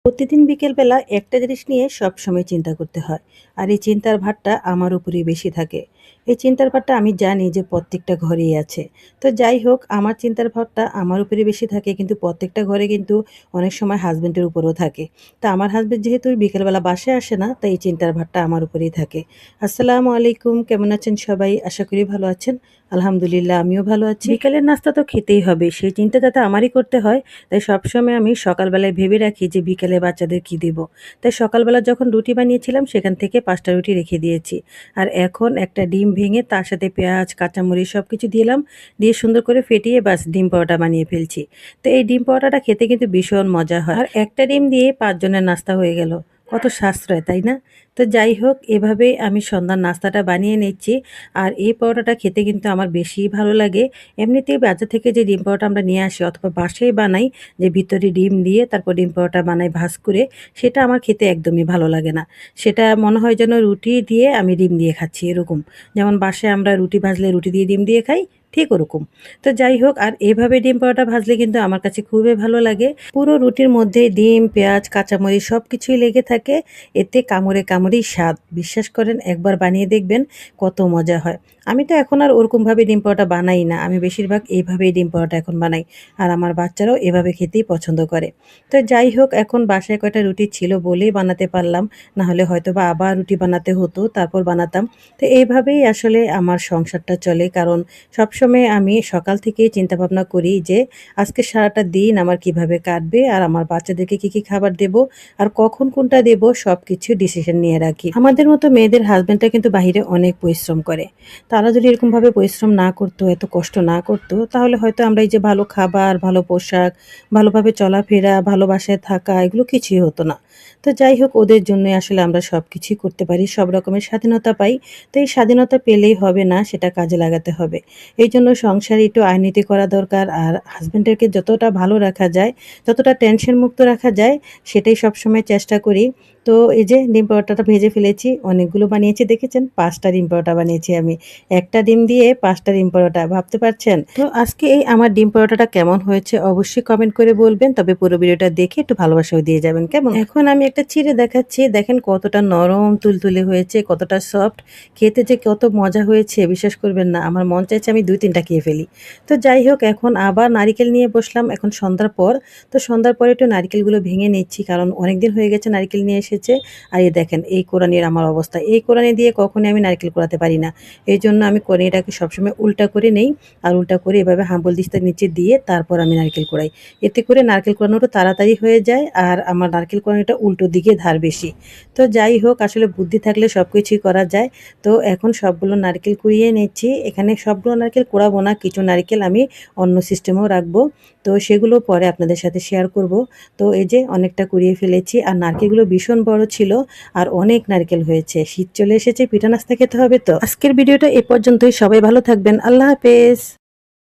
প্রতিদিন বিকেলবেলা একটা জিনিস নিয়ে সবসময় চিন্তা করতে হয়, আর এই চিন্তার ভারটা আমার উপরেই বেশি থাকে। এই চিন্তার ভারটা আমি জানি যে প্রত্যেকটা ঘরেই আছে। তো যাই হোক, আমার চিন্তার ভারটা আমার উপরে বেশি থাকে, কিন্তু প্রত্যেকটা ঘরে কিন্তু অনেক সময় হাজবেন্ডের উপরেও থাকে। তো আমার হাজবেন্ড যেহেতু বিকেলবেলা বাসায় আসে না, তাই এই চিন্তার ভারটা আমার উপরেই থাকে। আসসালামু আলাইকুম, কেমন আছেন সবাই? আশা করি ভালো আছেন। আলহামদুলিল্লাহ, আমিও ভালো আছি। বিকেলের নাস্তা তো খেতেই হবে, সেই চিন্তা যাতে আমারই করতে হয়, তাই সবসময় আমি সকালবেলায় ভেবে রাখি যে বিকেলে বাচ্চাদের কি দিব। তাই সকালবেলা যখন রুটি বানিয়েছিলাম সেখান থেকে ৫টা রুটি রেখে দিয়েছি। আর এখন একটা ডিম ভেঙে তার সাথে পেঁয়াজ, কাঁচামরিচ সবকিছু দিলাম, দিয়ে সুন্দর করে ফেটিয়ে বাস ডিম পরোটা বানিয়ে ফেলছি। তো এই ডিম পরোটাটা খেতে কিন্তু ভীষণ মজা হয়। আর একটা ডিম দিয়ে ৫ জনের নাস্তা হয়ে গেল। কত সাশ্রয়, তাই না? তো যাই হোক, এভাবেই আমি সন্ধ্যার নাস্তাটা বানিয়ে নিচ্ছি। আর এই পরোটাটা খেতে কিন্তু আমার বেশিই ভালো লাগে। এমনিতেই বাজার থেকে যে ডিম পরোটা আমরা নিয়ে আসি অথবা বাসায় বানাই, যে ভিতরে ডিম দিয়ে তারপর ডিম পরোটা বানাই ভাঁজ করে, সেটা আমার খেতে একদমই ভালো লাগে না। সেটা মনে হয় যেন রুটি দিয়ে আমি ডিম দিয়ে খাচ্ছি এরকম। যেমন বাসায় আমরা রুটি ভাজলে রুটি দিয়ে ডিম দিয়ে খাই, ঠিক ওরকম। তো যাই হোক, আর এভাবে ডিম পরোটা ভাজলে কিন্তু আমার কাছে খুবই ভালো লাগে। পুরো রুটির মধ্যে ডিম, পেঁয়াজ, কাঁচামরিচ সব কিছুই লেগে থাকে। এতে কামড়ে কামড়েই স্বাদ। বিশ্বাস করেন, একবার বানিয়ে দেখবেন কত মজা হয়। আমি তো এখন আর ওরকমভাবে ডিম পরোটা বানাই না। আমি বেশিরভাগ এইভাবেই ডিম পরোটা এখন বানাই। আর আমার বাচ্চারাও এভাবে খেতেই পছন্দ করে। তো যাই হোক, এখন বাসায় কয়টা রুটি ছিল বলেই বানাতে পারলাম। না হলে হয়তোবা আবার রুটি বানাতে হতো, তারপর বানাতাম। তো এইভাবেই আসলে আমার সংসারটা চলে। কারণ সবসময় আমি সকাল থেকেই চিন্তাভাবনা করি যে আজকে সারাটা দিন আমার কিভাবে কাটবে, আর আমার বাচ্চাদেরকে কি, কি খাবার দেব, আর কখন কোনটা দেব সবকিছু ডিসিশন নিয়ে রাখি। আমাদের মতো মেয়েদের হাসব্যান্ডরা কিন্তু বাহিরে অনেক পরিশ্রম করে। তারা যদি এরকমভাবে পরিশ্রম না করতো, এত কষ্ট না করতো, তাহলে হয়তো আমরা এই যে ভালো খাবার, ভালো পোশাক, ভালোভাবে চলাফেরা, ভালো বাসায় থাকা, এগুলো কিছুই হতো না। তো যাই হোক, ওদের জন্যই আসলে আমরা সবকিছুই করতে পারি, সব রকমের স্বাধীনতা পাই। তো এই স্বাধীনতা পেলেই হবে না, সেটা কাজে লাগাতে হবে। এইজন্য সংসারে একটু আইনীতি করা দরকার, আর হাসব্যান্ডেরকে যতটা ভালো রাখা যায়, যতটা টেনশন মুক্ত রাখা যায়, সেটাই সবসময় চেষ্টা করি। তো এই যে ডিম পরোটাটা ভেজে ফেলেছি, অনেকগুলো বানিয়েছি দেখেছেন, ৫টা ডিম পরোটা বানিয়েছি আমি। একটা ডিম দিয়ে ৫টা ডিম পরোটা, ভাবতে পারছেন? তো আজকে এই আমার ডিম পরোটাটা কেমন হয়েছে অবশ্যই কমেন্ট করে বলবেন, তবে পুরো ভিডিওটা দেখে একটু ভালোবাসাও দিয়ে যাবেন, কেমন? এখন আমি একটা ছিঁড়ে দেখাচ্ছি, দেখেন কতটা নরম তুলতুলে হয়েছে, কতটা সফট, খেতে যে কত মজা হয়েছে বিশ্বাস করবেন না। আমার মন চাইছে আমি ২-৩টা খেয়ে ফেলি। তো যাই হোক, এখন আবার নারিকেল নিয়ে বসলাম, এখন সন্ধ্যার পর। তো সন্ধ্যার পরে একটু নারিকেলগুলো ভেঙে নিচ্ছি, কারণ অনেকদিন হয়ে গেছে নারিকেল নিয়ে এসেছে। আর এই দেখেন এই কোরানির আমার অবস্থা, এই কোরানি দিয়ে কখনোই আমি নারকেল কোরাতে পারি না। এই জন্য আমি কোরানিটাকে সবসময় উল্টা করে নেই, আর উল্টা করে এভাবে হাম্বল দিস্তার নিচে দিয়ে তারপর আমি নারকেল কোরাই। এতে করে নারকেল কোরানোটা তাড়াতাড়ি হয়ে যায়, আর আমার নারকেল কোরানিটা উল্টো দিকে ধার বেশি। তো যাই হোক, আসলে বুদ্ধি থাকলে সব কিছুই করা যায়। তো এখন সবগুলো নারকেল কুড়িয়ে নিচ্ছি। এখানে সবগুলো নারকেল কোরাবো না, কিছু নারকেল আমি অন্য সিস্টেমেও রাখবো। তো সেগুলো পরে আপনাদের সাথে শেয়ার করব। তো এই যে অনেকটা কুড়িয়ে ফেলেছি, আর নারকেলগুলো ভীষণ বড় ছিল, আর অনেক নারকেল হয়েছে। শীত চলে এসেছে, পিঠা নাস্তা খেতে হবে। তো আজকের ভিডিওটা এ পর্যন্তই। সবাই ভালো থাকবেন। আল্লাহ হাফেজ।